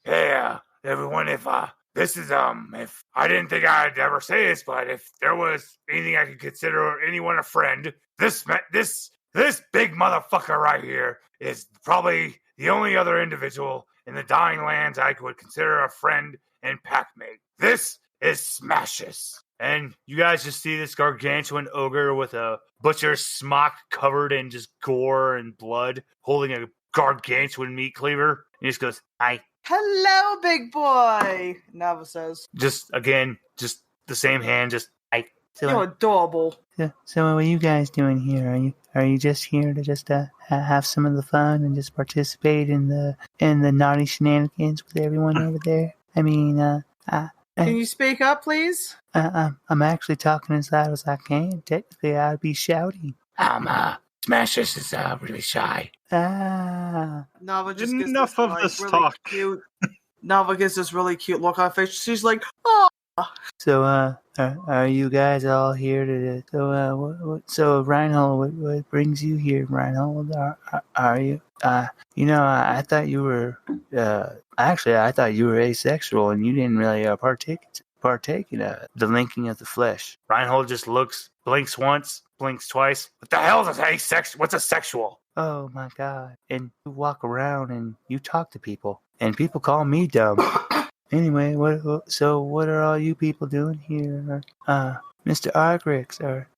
Yeah, everyone, if I didn't think I'd ever say this, but if there was anything I could consider anyone a friend, this big motherfucker right here is probably the only other individual in the dying lands I would consider a friend and packmate. This is Smashes. And you guys just see this gargantuan ogre with a butcher's smock covered in just gore and blood, holding a gargantuan meat cleaver. And he just goes, hi. Hello, big boy, Nava says. Just the same hand, just hi. You're adorable. So what are you guys doing here? Are you just here to just have some of the fun and just participate in the naughty shenanigans with everyone over there? I mean, can you speak up, please? I'm actually talking as loud as I can. Technically, I'd be shouting. Smashes is really shy. Nava just gets Enough this, of like, this really talk. Cute. Nava gets this really cute look on her face. She's like, oh, So, are you guys all here to? So, Reinhold, what brings you here, Reinhold? Are you? I thought you were. Actually, I thought you were asexual, and you didn't really partake in the linking of the flesh. Reinhold just blinks once, blinks twice. What the hell is asexual? What's a sexual? Oh my God! And you walk around and you talk to people, and people call me dumb. Anyway, what are all you people doing here? Mr. Argrix, or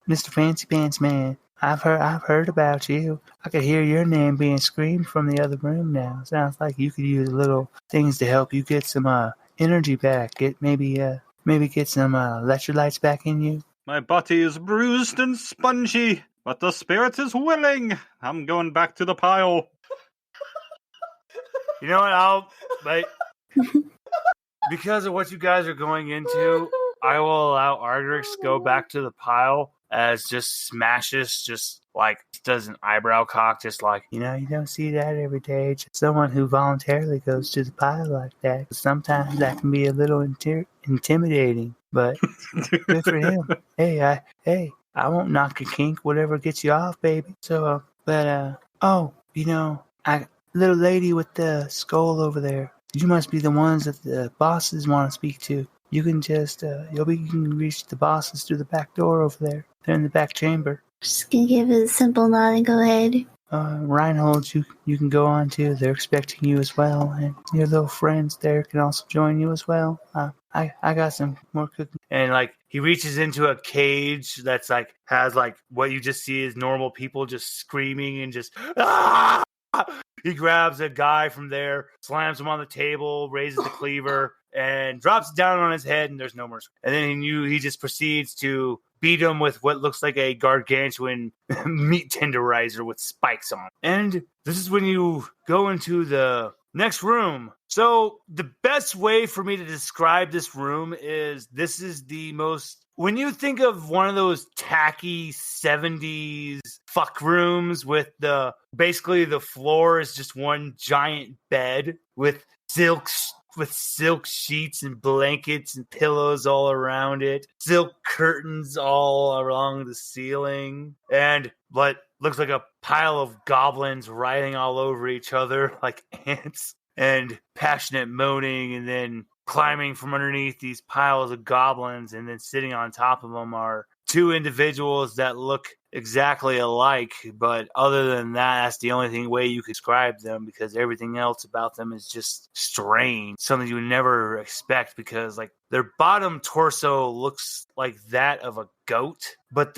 Mr. Fancy Pants Man. I've heard about you. I could hear your name being screamed from the other room now. Sounds like you could use little things to help you get some energy back. Maybe get some electrolytes back in you. My body is bruised and spongy, but the spirit is willing. I'm going back to the pile. You know what? Because of what you guys are going into, I will allow Argrix go back to the pile as just smashes, just like does an eyebrow cock, just like, you don't see that every day. Just someone who voluntarily goes to the pile like that. Sometimes that can be a little intimidating, but good for him. Hey, I won't knock a kink, whatever gets you off, baby. So, little lady with the skull over there. You must be the ones that the bosses want to speak to. You can just, you can reach the bosses through the back door over there. They're in the back chamber. Just gonna give it a simple nod and go ahead. Reinhold, you can go on too. They're expecting you as well. And your little friends there can also join you as well. I got some more cooking. And like he reaches into a cage that's like has like what you just see is normal people just screaming and just ah! He grabs a guy from there, slams him on the table, raises the cleaver, and drops it down on his head, and there's no more. And then he just proceeds to beat him with what looks like a gargantuan meat tenderizer with spikes on it. And this is when you go into the next room. So the best way for me to describe this room is this is the most... When you think of one of those tacky 70s fuck rooms with basically the floor is just one giant bed with silk sheets and blankets and pillows all around it, silk curtains all along the ceiling, and what looks like a pile of goblins writhing all over each other like ants, and passionate moaning, and then climbing from underneath these piles of goblins, and then sitting on top of them are two individuals that look exactly alike, but other than that, that's the only way you could describe them, because everything else about them is just strange, something you would never expect, because like their bottom torso looks like that of a goat, but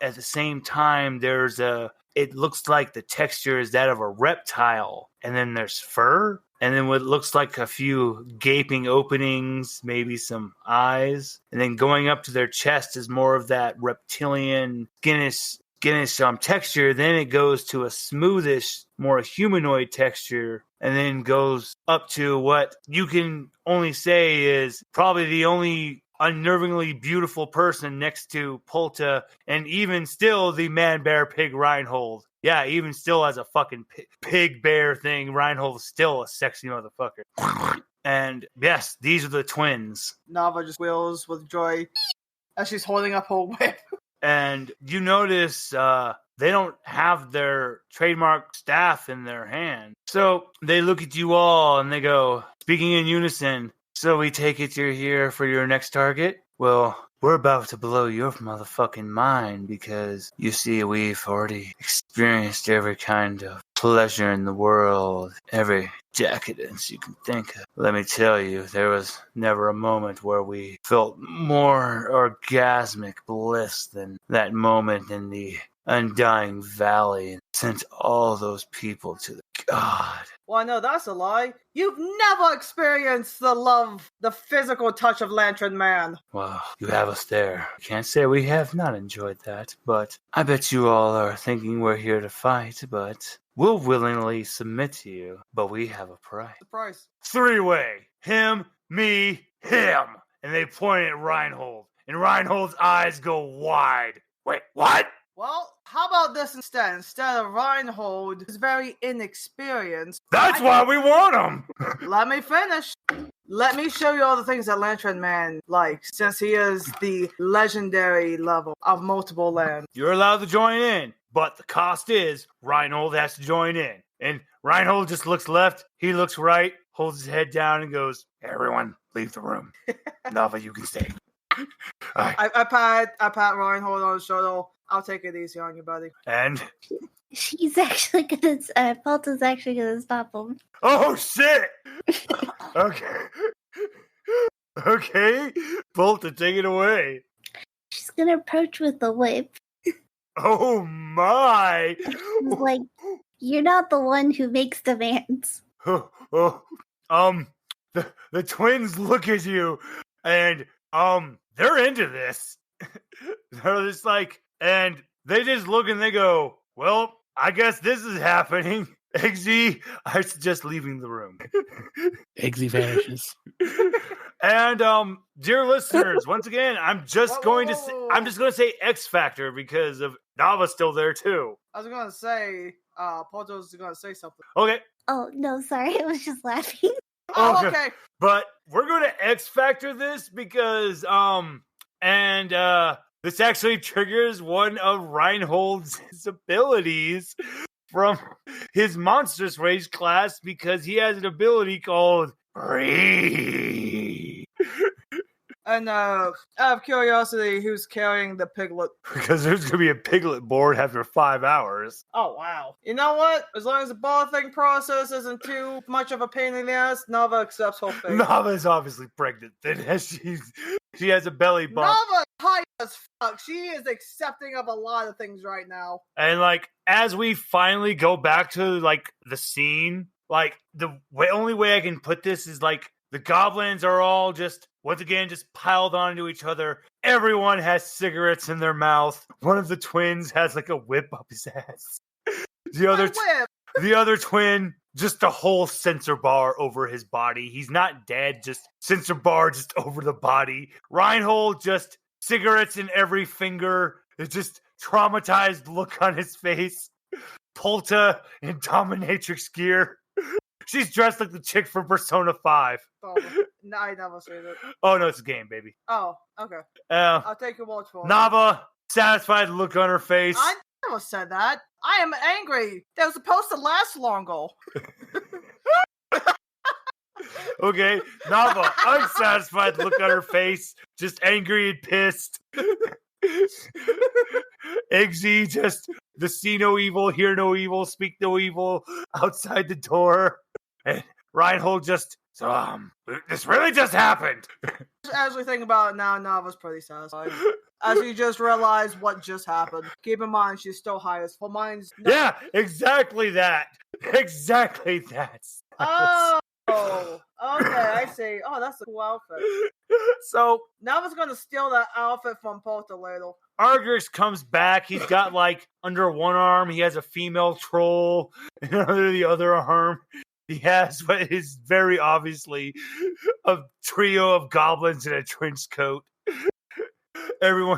at the same time it looks like the texture is that of a reptile, and then there's fur, and then what looks like a few gaping openings, maybe some eyes. And then going up to their chest is more of that reptilian, skinish texture. Then it goes to a smoothish, more humanoid texture. And then goes up to what you can only say is probably the only unnervingly beautiful person next to Polta, and even still the man, bear, pig Reinhold. Yeah, even still as a fucking pig bear thing, Reinhold's still a sexy motherfucker. And yes, these are the twins. Nava just squeals with joy as she's holding up her whip. And you notice they don't have their trademark staff in their hand. So they look at you all and they go, speaking in unison, "So we take it you're here for your next target? Well, we're about to blow your motherfucking mind, because you see we've already experienced every kind of pleasure in the world, every decadence you can think of. Let me tell you, there was never a moment where we felt more orgasmic bliss than that moment in the Undying Valley, and sent all those people to the god." Well, no, that's a lie. You've never experienced the physical touch of Lantern Man. Well, you have us there. I can't say we have not enjoyed that, but I bet you all are thinking we're here to fight, but we'll willingly submit to you, but we have a price. The price. 3-way. Him, me, him. And they point at Reinhold, and Reinhold's eyes go wide. Wait, what? Well, how about this instead? Instead of Reinhold is very inexperienced. That's why we want him! Let me finish. Let me show you all the things that Lantern Man likes, since he is the legendary level of multiple lands. You're allowed to join in, but the cost is Reinhold has to join in. And Reinhold just looks left, he looks right, holds his head down and goes, everyone, leave the room. Nava, you can stay. I pat Reinhold on the shoulder. I'll take it easy on you, buddy. And? She's actually gonna, Polta's actually gonna stop him. Oh, shit! Okay. Okay. Polta, take it away. She's gonna approach with the whip. Oh, my! She's like, you're not the one who makes demands. The twins look at you, and, they're into this. They're just like, and they just look and they go, well, I guess this is happening. Eggsy, I suggest leaving the room. Eggsy vanishes. And dear listeners, once again, I'm just going to say X Factor because of Nava's still there too. I was gonna say, Polta's gonna say something. Okay. Oh, no, sorry. I was just laughing. Oh, okay. But we're going to X Factor this because this actually triggers one of Reinhold's abilities from his Monstrous Rage class because he has an ability called Breathe. And out of curiosity, who's carrying the piglet? Because there's going to be a piglet board after 5 hours. Oh, wow. You know what? As long as the ball thing process isn't too much of a pain in the ass, Nava accepts whole fate. Nava's obviously pregnant. She has a belly bump. Nava high as fuck. She is accepting of a lot of things right now. And, like, as we finally go back to, like, the scene, like, the only way I can put this is, like, the goblins are all just, once again, just piled onto each other. Everyone has cigarettes in their mouth. One of the twins has, like, a whip up his ass. The other twin, just a whole sensor bar over his body. He's not dead, just sensor bar just over the body. Reinhold, just cigarettes in every finger. It's just traumatized look on his face. Polta in dominatrix gear. She's dressed like the chick from Persona 5. Oh, no, I never said it. Oh, no, it's a game, baby. Oh, okay. I'll take your watch for it. Nava, satisfied look on her face. I never said that. I am angry. That was supposed to last longer. Okay, Nava, unsatisfied look on her face. Just angry and pissed. Eggsy, just the see no evil, hear no evil, speak no evil outside the door. And Reinhold just, this really just happened. As we think about it now, Nava's pretty satisfied. As we just realized what just happened. Keep in mind, she's still high as full. Mine's not. Yeah, exactly that. Exactly that. Oh, okay, I see. Oh, that's a cool outfit. So, Nava's gonna steal that outfit from Polta later. Argrix comes back. He's got, like, under one arm, he has a female troll, and under the other arm, he has what is very obviously a trio of goblins in a trench coat.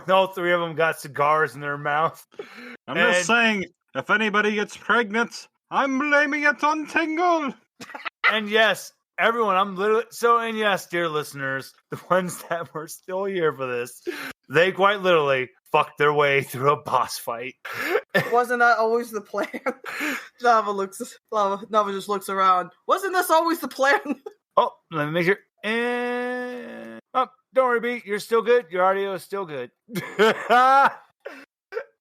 All three of them got cigars in their mouth. I'm just saying, if anybody gets pregnant, I'm blaming it on Tingle. And yes, everyone, and yes, dear listeners, the ones that were still here for this, they quite literally fucked their way through a boss fight. Wasn't that always the plan? Nava just looks around. Wasn't this always the plan? Oh, let me make sure. And don't worry, B, you're still good. Your audio is still good.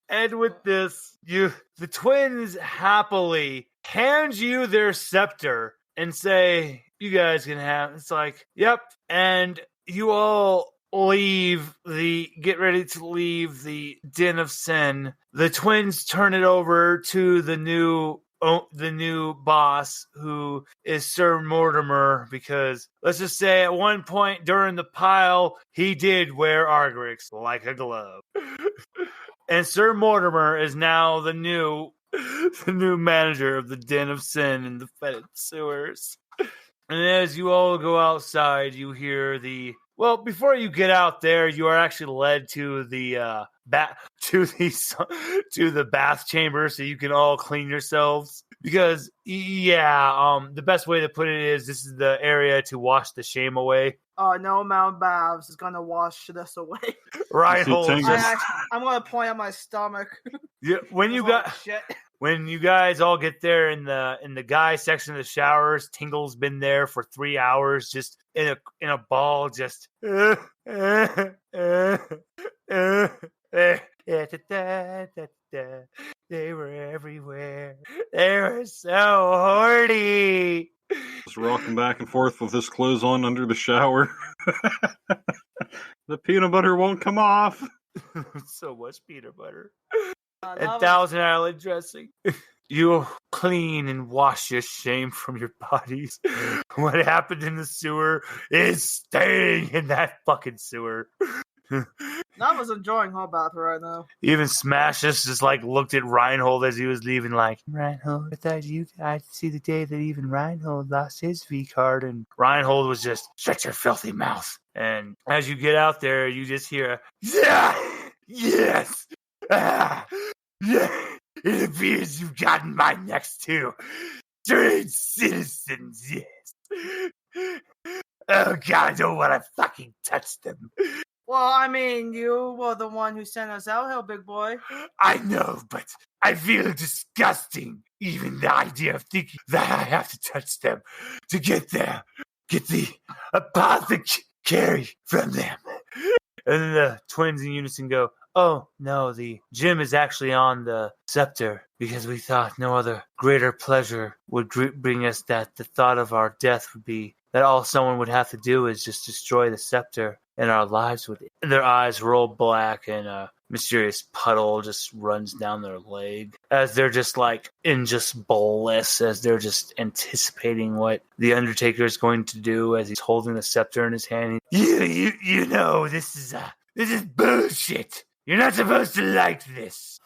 And with this, the twins happily hand you their scepter and say, you guys can have. It's like, yep. And you all get ready to leave the Den of Sin. The twins turn it over to the new boss, who is Sir Mortimer, because let's just say at one point during the pile, he did wear Argrix like a glove. And Sir Mortimer is now the new manager of the Den of Sin in the fetid sewers. And as you all go outside, you hear before you get out there, you are actually led to the to the bath chamber so you can all clean yourselves. Because the best way to put it is this is the area to wash the shame away. No amount of baths is gonna wash this away. Reinhold, I'm gonna point at my stomach. Yeah, when you guys all get there in the guy section of the showers, Tingle's been there for 3 hours, just in a ball, just. They were everywhere. They were so horny. Just rocking back and forth with his clothes on under the shower. The peanut butter won't come off. So much peanut butter. And Thousand Island dressing. You clean and wash your shame from your bodies. What happened in the sewer is staying in that fucking sewer. Nava's enjoying her bath right now. Even Smashes just looked at Reinhold as he was leaving Reinhold, I thought I'd see the day that even Reinhold lost his V-card. And Reinhold was just, shut your filthy mouth. And as you get out there, you just hear, yes, it appears you've gotten my next two strange citizens, yes. Oh God, I don't want to fucking touch them. Well, I mean, you were the one who sent us out here, big boy. I know, but I feel disgusting. Even the idea of thinking that I have to touch them to get there. Get the apothecary from them. And then the twins in unison go, oh, no, the gem is actually on the scepter because we thought no other greater pleasure would bring us that the thought of our death would be that all someone would have to do is just destroy the scepter and our lives would. Their eyes roll black and a mysterious puddle just runs down their leg as they're just in just bliss, as they're just anticipating what the Undertaker is going to do as he's holding the scepter in his hand. You know, this is bullshit. You're not supposed to like this.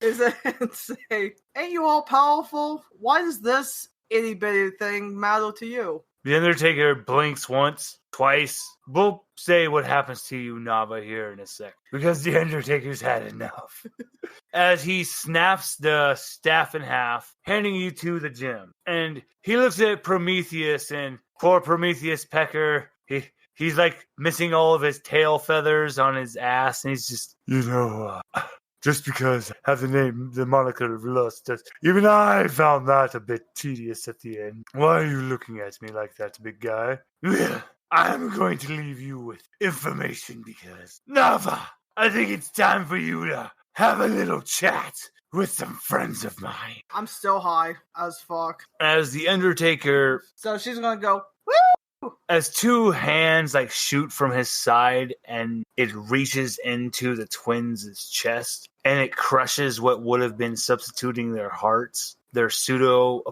Is it say, ain't you all powerful? Why does this itty bitty thing matter to you? The Undertaker blinks once, twice. We'll say what happens to you, Nava, here in a sec. Because the Undertaker's had enough. As he snaps the staff in half, handing you to the gem. And he looks at Prometheus, and poor Prometheus Pecker, he's missing all of his tail feathers on his ass, and he's just, just because I have the moniker of lust, even I found that a bit tedious at the end. Why are you looking at me like that, big guy? Well, I'm going to leave you with information because, Nava, I think it's time for you to have a little chat with some friends of mine. I'm still high as fuck. As the Undertaker... So she's gonna go, woo! As two hands shoot from his side and it reaches into the twins' chest and it crushes what would have been substituting their hearts, their pseudo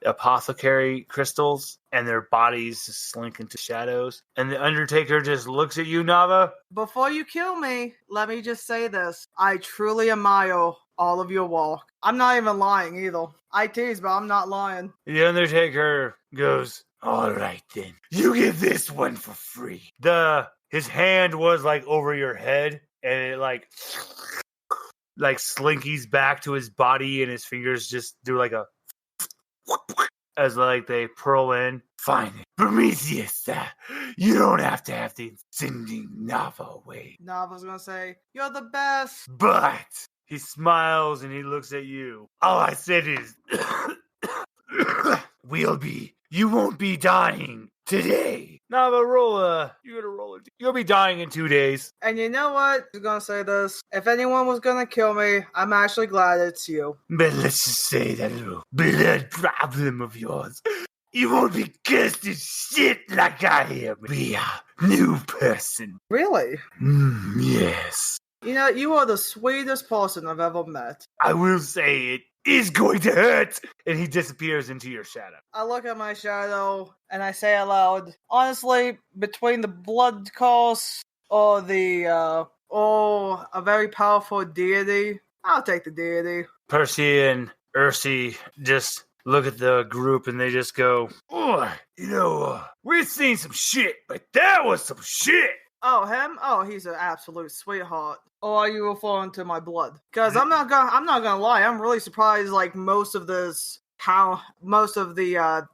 apothecary crystals, and their bodies just slink into shadows. And the Undertaker just looks at you, Nava. Before you kill me, let me just say this. I truly admire all of your walk. I'm not even lying either. I tease, but I'm not lying. The Undertaker goes, all right then. You get this one for free. His hand was over your head and it slinkies back to his body and his fingers just do a as they pearl in. Fine. Prometheus, you don't have to have the sending Nava away. Nava's gonna say, you're the best. But he smiles and he looks at you. All I said is you won't be dying today. Nava, you'll be dying in 2 days. And you know what? I'm gonna say this. If anyone was gonna kill me, I'm actually glad it's you. But let's just say that little blood problem of yours. You won't be cursed as shit like I am. Be a new person. Really? Yes. You are the sweetest person I've ever met. I will say it is going to hurt. And he disappears into your shadow. I look at my shadow and I say aloud, honestly, between the blood course or a very powerful deity, I'll take the deity. Percy and Ursi just look at the group and they just go, we've seen some shit, but that was some shit. Oh, him? Oh, he's an absolute sweetheart. Or are you referring to my blood? Because I'm not gonna lie, I'm really surprised. Like most of the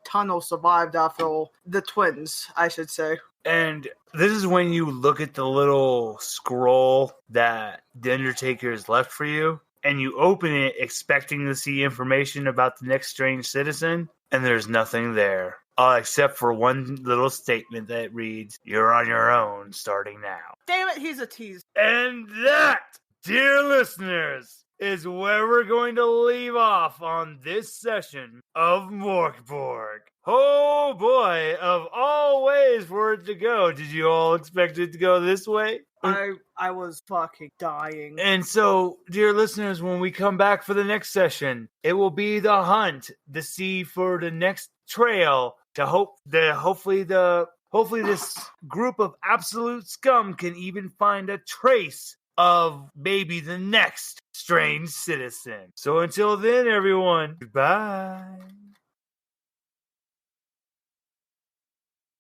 tunnel survived after the twins, I should say. And this is when you look at the little scroll that the Undertaker has left for you, and you open it expecting to see information about the next strange citizen, and there's nothing there. Except for one little statement that reads, "You're on your own starting now." Damn it, he's a tease. And that, dear listeners, is where we're going to leave off on this session of MorkBorg. Oh boy, of all ways for it to go, did you all expect it to go this way? I was fucking dying. And so, dear listeners, when we come back for the next session, it will be the hunt, the see for the next trail to hopefully this group of absolute scum can even find a trace of maybe the next strange citizen. So until then, everyone, goodbye.